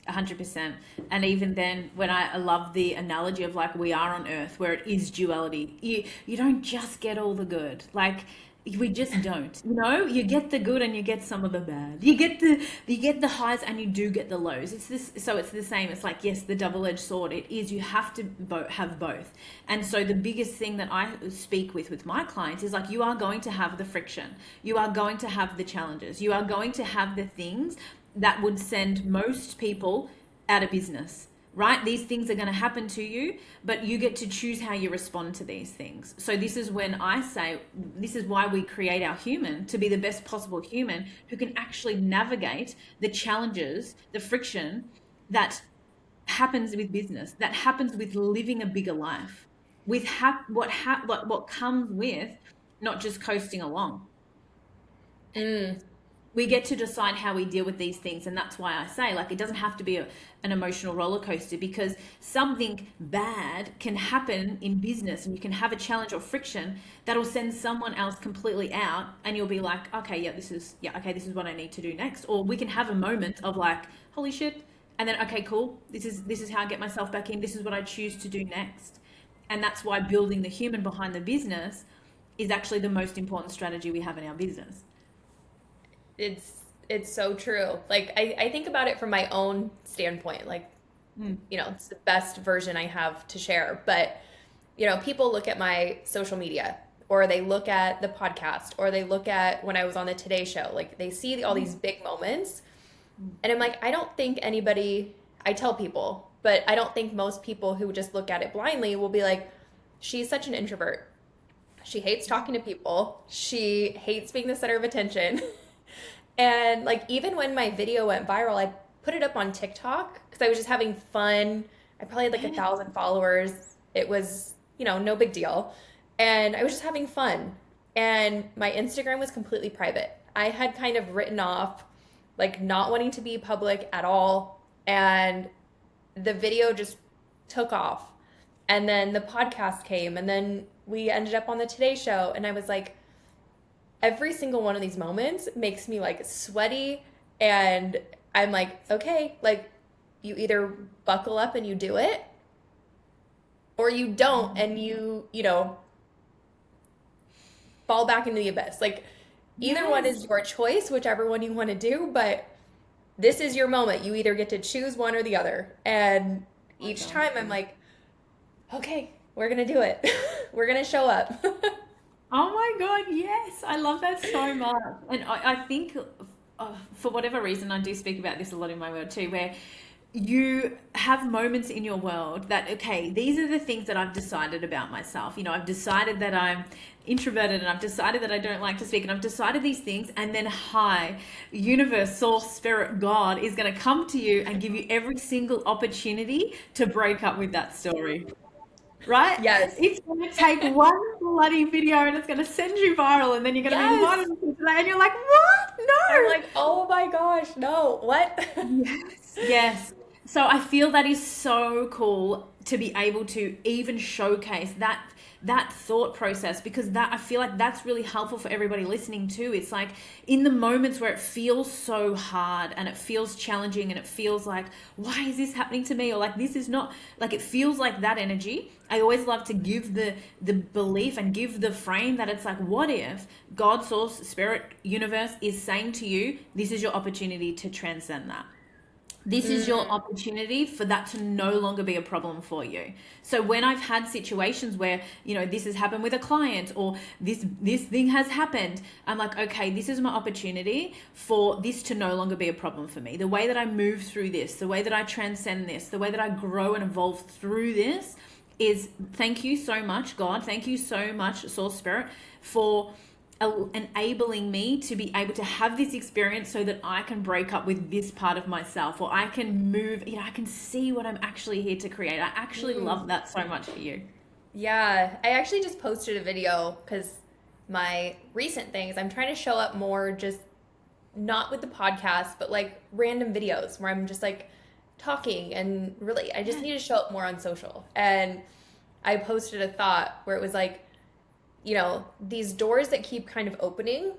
100%. And even then, when I love the analogy of like we are on earth where it is duality. You don't just get all the good. Like we just don't. You get the good and you get some of the bad. You get the highs and you do get the lows. It's the same. It's like, yes, the double-edged sword. It is, you have to have both. And so the biggest thing that I speak with my clients is like, you are going to have the friction. You are going to have the challenges. You are going to have the things that would send most people out of business, right? These things are going to happen to you, but you get to choose how you respond to these things. So this is when I say, this is why we create our human to be the best possible human who can actually navigate the challenges, the friction that happens with business, that happens with living a bigger life, with what comes with not just coasting along. Mm. we get to decide how we deal with these things. And that's why I say, like, it doesn't have to be an emotional roller coaster, because something bad can happen in business and you can have a challenge or friction that'll send someone else completely out, and you'll be like, okay, this is what I need to do next. Or we can have a moment of like, holy shit, and then, okay, cool, this is how I get myself back in, this is what I choose to do next. And that's why building the human behind the business is actually the most important strategy we have in our business. It's so true. Like I think about it from my own standpoint. Like, it's the best version I have to share. But, people look at my social media, or they look at the podcast, or they look at when I was on the Today Show. Like, they see all these big moments. And I'm like, I tell people, but I don't think most people who just look at it blindly will be like, she's such an introvert. She hates talking to people. She hates being the center of attention. And like, even when my video went viral, I put it up on TikTok because I was just having fun. I probably had like 1,000 followers. It was, no big deal. And I was just having fun. And my Instagram was completely private. I had kind of written off like not wanting to be public at all. And the video just took off. And then the podcast came, and then we ended up on the Today Show. And I was like, every single one of these moments makes me like sweaty, and I'm like, okay, like, you either buckle up and you do it, or you don't, and you fall back into the abyss. Like, either one is your choice, whichever one you want to do, but this is your moment. You either get to choose one or the other. And each time I'm like, okay, we're going to do it. We're going to show up. Oh my God, yes. I love that so much. And I think for whatever reason, I do speak about this a lot in my world too, where you have moments in your world that, okay, these are the things that I've decided about myself. I've decided that I'm introverted, and I've decided that I don't like to speak, and I've decided these things. And then, universe, source, spirit, God is going to come to you and give you every single opportunity to break up with that story. Right? Yes. It's going to take one bloody video, and it's going to send you viral, and then you're going to be invited to today, and you're like, what? No. I'm like, oh my gosh, no, what? Yes. So I feel that is so cool to be able to even showcase that thought process, because I feel like that's really helpful for everybody listening too. It's like, in the moments where it feels so hard and it feels challenging and it feels like, why is this happening to me? Or like, this is not, like, it feels like that energy. I always love to give the belief and give the frame that it's like, what if God, source, spirit, universe is saying to you, this is your opportunity to transcend that. This is your opportunity for that to no longer be a problem for you. So when I've had situations where, this has happened with a client, or this thing has happened, I'm like, okay, this is my opportunity for this to no longer be a problem for me. The way that I move through this, the way that I transcend this, the way that I grow and evolve through this is, thank you so much, God. Thank you so much, Source Spirit, for enabling me to be able to have this experience so that I can break up with this part of myself, or I can move, I can see what I'm actually here to create. I actually love that so much for you. Yeah, I actually just posted a video because my recent thing is I'm trying to show up more, just not with the podcast, but like random videos where I'm just like talking, and really I just need to show up more on social. And I posted a thought where it was like, these doors that keep kind of opening,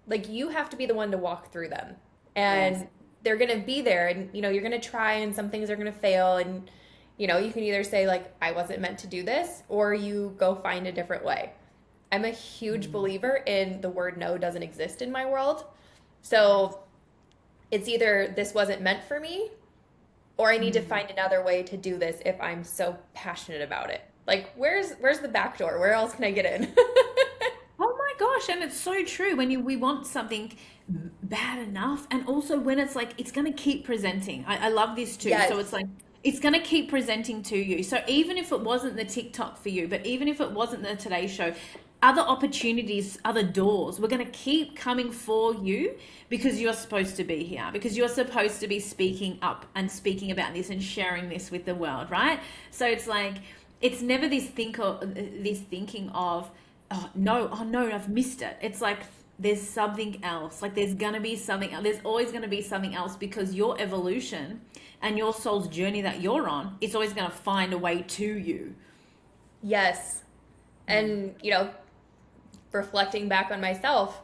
like, you have to be the one to walk through them. And they're going to be there, and, you're going to try, and some things are going to fail. And, you can either say like, I wasn't meant to do this, or you go find a different way. I'm a huge believer in the word no doesn't exist in my world. So it's either this wasn't meant for me, or I need to find another way to do this if I'm so passionate about it. Like, where's the back door? Where else can I get in? Oh my gosh, and it's so true. When we want something bad enough, and also when it's like, it's going to keep presenting. I love this too. Yes. So it's like, it's going to keep presenting to you. So even if it wasn't the TikTok for you, but even if it wasn't the Today Show, other opportunities, other doors, we're going to keep coming for you, because you're supposed to be here, because you're supposed to be speaking up and speaking about this and sharing this with the world, right? So it's like, it's never this thinking of, oh no, I've missed it. It's like, there's something else. Like there's gonna be something else. There's always gonna be something else, because your evolution and your soul's journey that you're on, it's always gonna find a way to you. Yes. And, reflecting back on myself,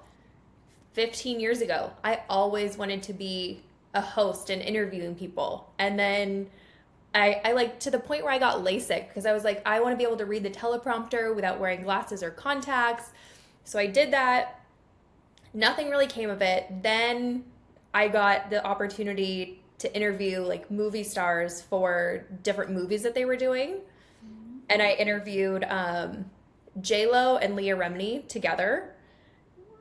15 years ago, I always wanted to be a host and interviewing people. And then I like, to the point where I got LASIK, because I was like, I want to be able to read the teleprompter without wearing glasses or contacts. So I did that. Nothing really came of it. Then I got the opportunity to interview like movie stars for different movies that they were doing. And I interviewed J-Lo and Leah Remini together,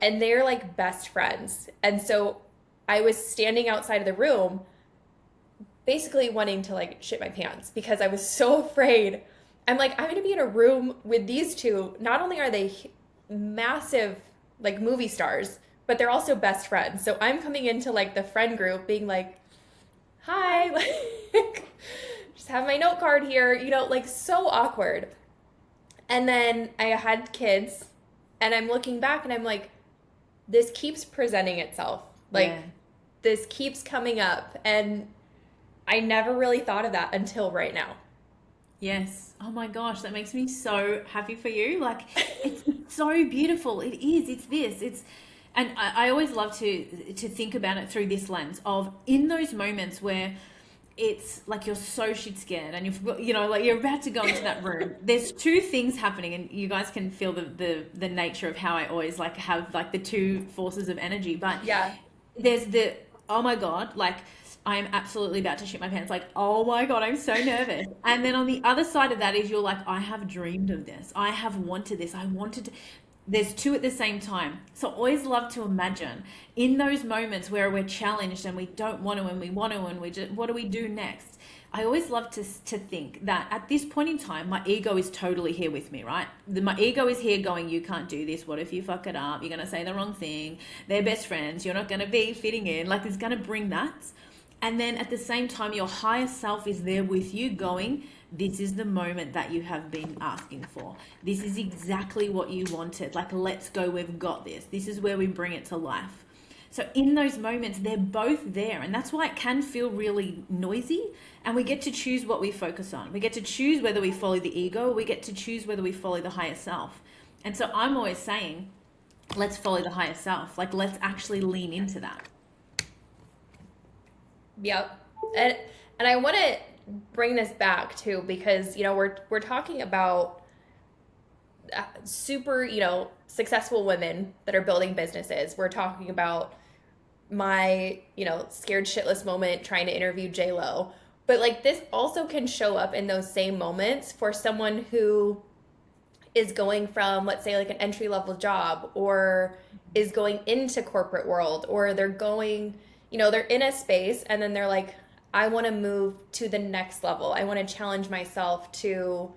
and they're like best friends. And so I was standing outside of the room basically wanting to like shit my pants because I was so afraid. I'm like, I'm gonna be in a room with these two. Not only are they massive like movie stars, but they're also best friends. So I'm coming into like the friend group being like, hi, like just have my note card here, like so awkward. And then I had kids, and I'm looking back and I'm like, this keeps presenting itself. Like Yeah. this keeps coming up, and I never really thought of that until right now. Yes. Oh my gosh, that makes me so happy for you. Like, it's so beautiful. It is. It's this. And I always love to think about it through this lens of, in those moments where it's like you're so shit scared and like you're about to go into that room. There's two things happening, and you guys can feel the nature of how I always like have like the two forces of energy. But Yeah. there's the, oh my God, like I'm absolutely about to shit my pants. Like, oh my God, I'm so nervous. And then on the other side of that is, you're like, I have dreamed of this. I have wanted this. I wanted to. There's two at the same time. So I always love to imagine in those moments where we're challenged and we don't want to, and we want to, and we just, what do we do next? I always love to think that at this point in time, my ego is totally here with me, right? My ego is here going, you can't do this. What if you fuck it up? You're going to say the wrong thing. They're best friends. You're not going to be fitting in. Like, it's going to bring that. And then at the same time, your higher self is there with you going, this is the moment that you have been asking for. This is exactly what you wanted. Like, let's go. We've got this. This is where we bring it to life. So in those moments, they're both there. And that's why it can feel really noisy. And we get to choose what we focus on. We get to choose whether we follow the ego, or we get to choose whether we follow the higher self. And so I'm always saying, let's follow the higher self. Like, let's actually lean into that. Yep. And I want to bring this back too, because we're talking about super successful women that are building businesses. We're talking about my scared shitless moment trying to interview J Lo, but like this also can show up in those same moments for someone who is going from, let's say, like an entry level job, or is going into corporate world, or they're going, they're in a space and then they're like, I want to move to the next level. I want to challenge myself to,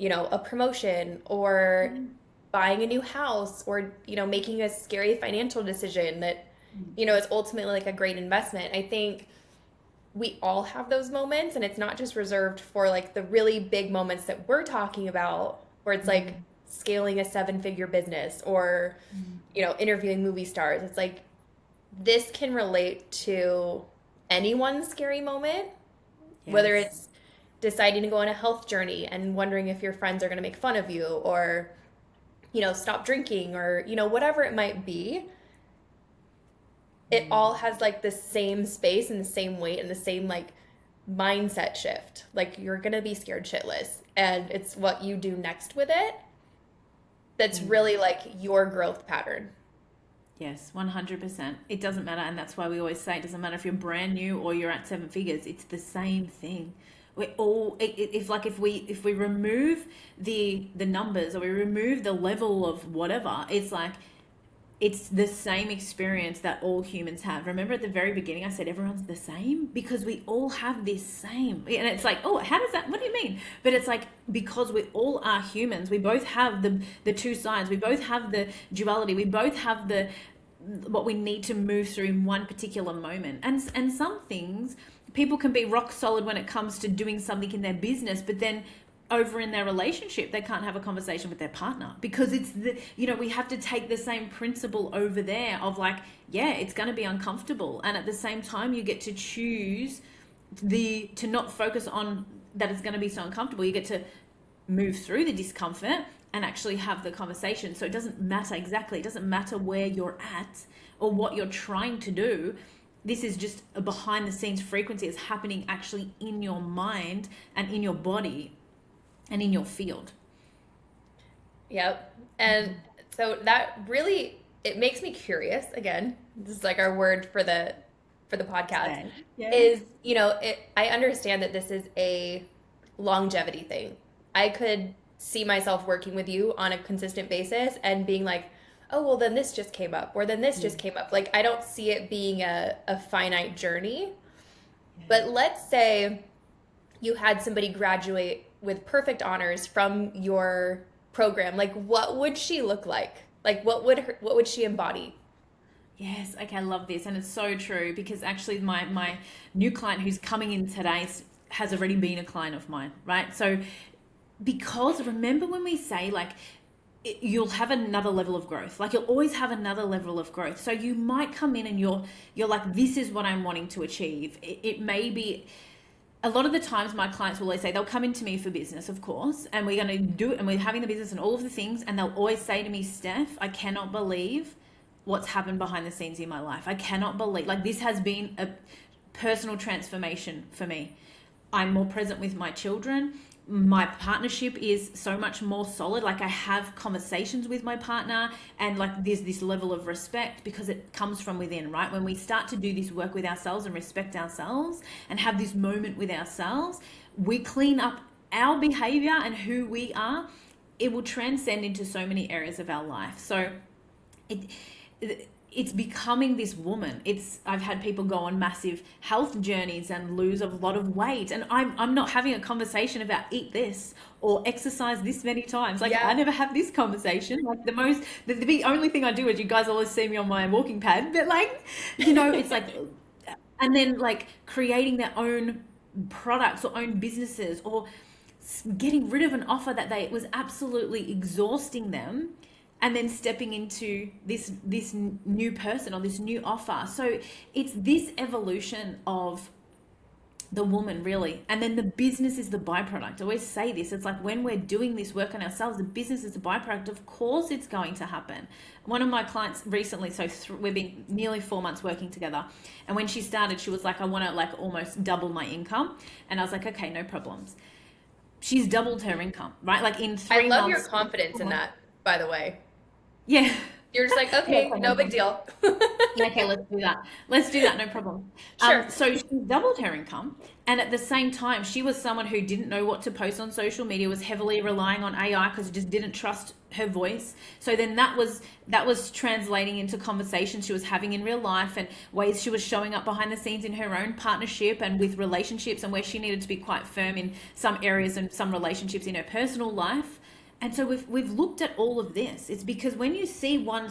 a promotion, or buying a new house, or, making a scary financial decision that, is ultimately like a great investment. I think we all have those moments, and it's not just reserved for like the really big moments that we're talking about, where it's like scaling a 7-figure business, or, interviewing movie stars. It's like, this can relate to anyone's scary moment, whether Yes. it's deciding to go on a health journey and wondering if your friends are going to make fun of you, or, stop drinking, or, whatever it might be. It all has like the same space and the same weight and the same like mindset shift. Like, you're going to be scared shitless, and it's what you do next with it that's really like your growth pattern. Yes, 100%. It doesn't matter. And that's why we always say it doesn't matter if you're brand new or you're at 7 figures. It's the same thing. We're all, if we remove the numbers, or we remove the level of whatever, it's like, it's the same experience that all humans have. Remember at the very beginning, I said everyone's the same, because we all have this same. And it's like, oh, how does that, what do you mean? But it's like, because we all are humans, we both have the two sides. We both have the duality. We both have what we need to move through in one particular moment. And some things, people can be rock solid when it comes to doing something in their business, but then over in their relationship, they can't have a conversation with their partner, because it's the, we have to take the same principle over there of like, yeah, it's going to be uncomfortable. And at the same time, you get to choose to not focus on that it's going to be so uncomfortable. You get to move through the discomfort and actually have the conversation. So it doesn't matter exactly. It doesn't matter where you're at or what you're trying to do. This is just a behind the scenes frequency is happening actually in your mind and in your body and in your field. Yep. And so that really, it makes me curious again. This is like our word for the podcast Yeah. is, I understand that this is a longevity thing. I could see myself working with you on a consistent basis and being like, oh, well, then this just came up, or then this just came up. Like, I don't see it being a finite journey. Yeah. But let's say you had somebody graduate with perfect honors from your program. Like, what would she look like? Like, what would she embody? Yes, okay, I love this. And it's so true, because actually my new client who's coming in today has already been a client of mine, right? So because remember when we say like you'll have another level of growth, like you'll always have another level of growth. So you might come in and you're like, this is what I'm wanting to achieve. It may be, a lot of the times my clients will always say, they'll come into me for business, of course, and we're going to do it and we're having the business and all of the things. And they'll always say to me, Steph, I cannot believe what's happened behind the scenes in my life. I cannot believe, like, this has been a personal transformation for me. I'm more present with my children. My partnership is so much more solid. Like, I have conversations with my partner, and like there's this level of respect because it comes from within, right? When we start to do this work with ourselves and respect ourselves and have this moment with ourselves, we clean up our behavior and who we are. It will transcend into so many areas of our life. So it's becoming this woman. I've had people go on massive health journeys and lose a lot of weight, and I'm not having a conversation about eat this or exercise this many times. Like, yeah. I never have this conversation. Like, the only thing I do is, you guys always see me on my walking pad, but like, it's like, and then like creating their own products or own businesses, or getting rid of an offer that was absolutely exhausting them, and then stepping into this new person or this new offer. So it's this evolution of the woman, really. And then the business is the byproduct. I always say this. It's like, when we're doing this work on ourselves, the business is the byproduct. Of course it's going to happen. One of my clients recently, so we've been nearly 4 months working together. And when she started, she was like, I want to like almost double my income. And I was like, okay, no problems. She's doubled her income, right? Like in 3 months. I love your confidence in that, by the way. Yeah. You're just like, okay, no big deal. Okay, let's do that. No problem. Sure. So she doubled her income. And at the same time, she was someone who didn't know what to post on social media, was heavily relying on AI because just didn't trust her voice. So then that was translating into conversations she was having in real life, and ways she was showing up behind the scenes in her own partnership and with relationships, and where she needed to be quite firm in some areas and some relationships in her personal life. And so we've looked at all of this. It's because when you see one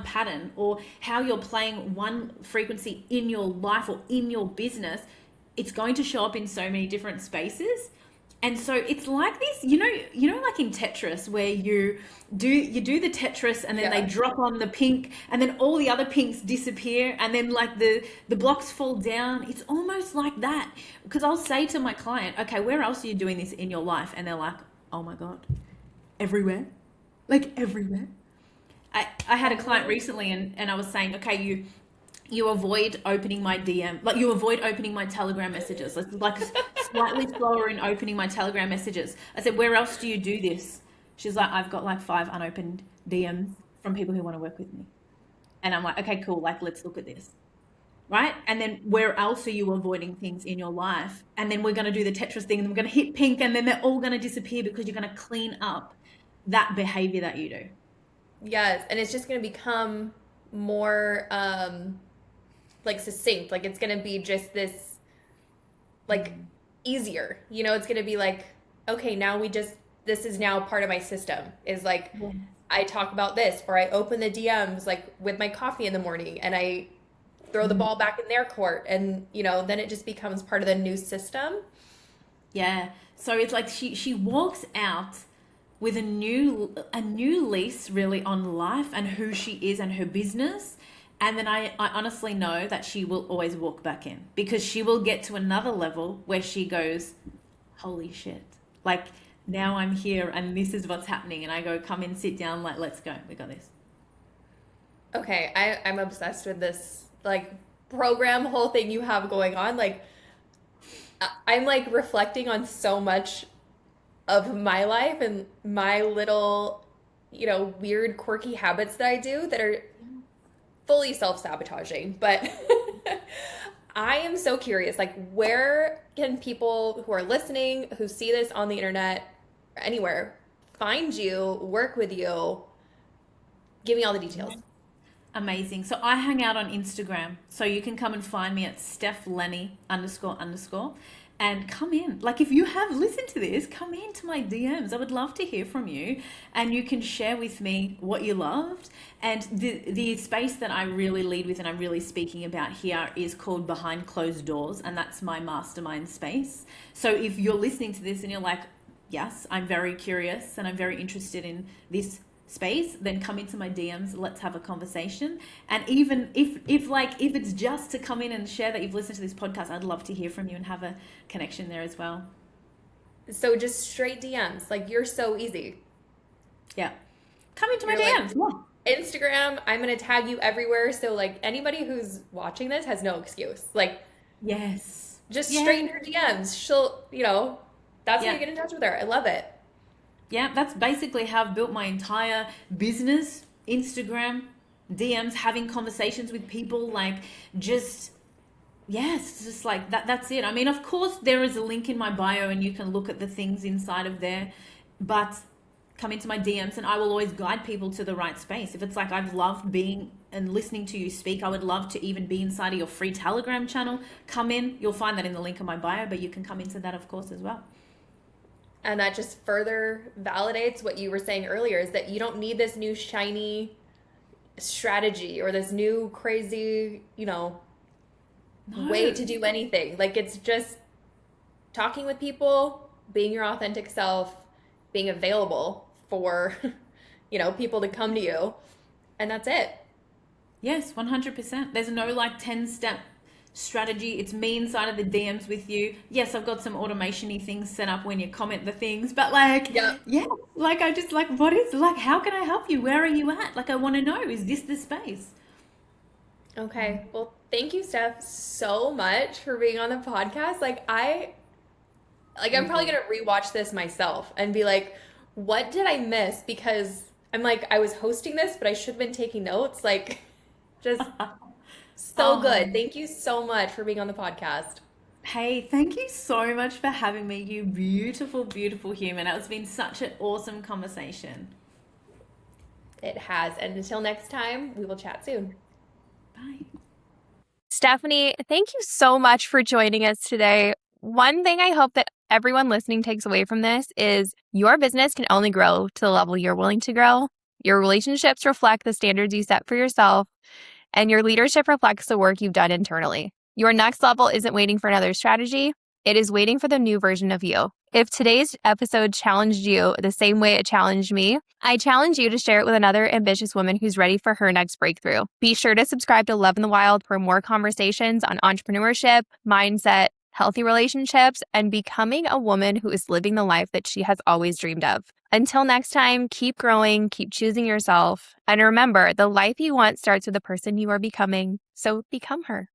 pattern, or how you're playing one frequency in your life or in your business, it's going to show up in so many different spaces. And so it's like this, like in Tetris, where you do the Tetris, and then they drop on the pink, and then all the other pinks disappear, and then like the blocks fall down. It's almost like that, because I'll say to my client, okay, where else are you doing this in your life? And they're like, oh my God. Everywhere, like everywhere. I had a client recently, and I was saying, okay, you avoid opening my DM, like you avoid opening my Telegram messages, like slightly slower in opening my Telegram messages. I said, where else do you do this? She's like, I've got like 5 unopened DMs from people who want to work with me. And I'm like, okay, cool, like let's look at this. Right? And then where else are you avoiding things in your life? And then we're going to do the Tetris thing, and we're going to hit pink, and then they're all going to disappear, because you're going to clean up that behavior that you do. Yes. And it's just going to become more like succinct. Like, it's going to be just this like easier, it's going to be like, okay, now this is now part of my system, is like, I talk about this, or I open the DMs like with my coffee in the morning, and I throw the ball back in their court, and then it just becomes part of the new system. Yeah. So it's like she walks out with a new lease really on life and who she is and her business. And then I honestly know that she will always walk back in because she will get to another level where she goes, holy shit. Like now I'm here and this is what's happening. And I go, come in, sit down, like, let's go. We got this. Okay, I'm obsessed with this like program whole thing you have going on. Like I'm like reflecting on so much of my life and my little, weird quirky habits that I do that are fully self-sabotaging. But I am so curious, like where can people who are listening, who see this on the internet, anywhere, find you, work with you? Give me all the details. Amazing. So I hang out on Instagram. So you can come and find me at Steph Lenne __. And come in. Like if you have listened to this, come into my DMs. I would love to hear from you. And you can share with me what you loved. And the space that I really lead with and I'm really speaking about here is called Behind Closed Doors. And that's my mastermind space. So if you're listening to this and you're like, yes, I'm very curious and I'm very interested in this space, then come into my DMs, let's have a conversation. And even if it's just to come in and share that you've listened to this podcast, I'd love to hear from you and have a connection there as well. So just straight DMs. Like you're so easy. Yeah. Come into my You're like DMs. Yeah. Instagram, I'm gonna tag you everywhere. So like anybody who's watching this has no excuse. Like Yes. just Yeah. straight in her DMs. She'll, that's how Yeah. you get in touch with her. I love it. Yeah, that's basically how I've built my entire business. Instagram, DMs, having conversations with people, like just yes, just like that. That's it. I mean, of course, there is a link in my bio, and you can look at the things inside of there. But come into my DMs, and I will always guide people to the right space. If it's like I've loved being and listening to you speak, I would love to even be inside of your free Telegram channel. Come in. You'll find that in the link in my bio, but you can come into that, of course, as well. And that just further validates what you were saying earlier is that you don't need this new shiny strategy or this new crazy, way No. to do anything. Like it's just talking with people, being your authentic self, being available for, people to come to you. And that's it. Yes, 100%. There's no like 10-step strategy. It's me inside of the DMs with you. Yes, I've got some automation-y things set up when you comment the things, but like, Yeah. yeah, like I just like, what is like, how can I help you? Where are you at? Like, I want to know, is this the space? Okay. Well, thank you, Steph, so much for being on the podcast. I'm Thank probably you. gonna rewatch this myself and be like, what did I miss? Because I'm like, I was hosting this, but I should have been taking notes. Like, just so good. Oh, Thank you so much for being on the podcast. hey, thank you so much for having me, you beautiful, beautiful human. It's been such an awesome conversation. It has. And until next time, we will chat soon. Bye. Stephanie, thank you so much for joining us today. One thing I hope that everyone listening takes away from this is your business can only grow to the level you're willing to grow. Your relationships reflect the standards you set for yourself, and your leadership reflects the work you've done internally. Your next level isn't waiting for another strategy, it is waiting for the new version of you. If today's episode challenged you the same way it challenged me, I challenge you to share it with another ambitious woman who's ready for her next breakthrough. Be sure to subscribe to Love in the Wild for more conversations on entrepreneurship, mindset, healthy relationships, and becoming a woman who is living the life that she has always dreamed of. Until next time, keep growing, keep choosing yourself, and remember, the life you want starts with the person you are becoming, so become her.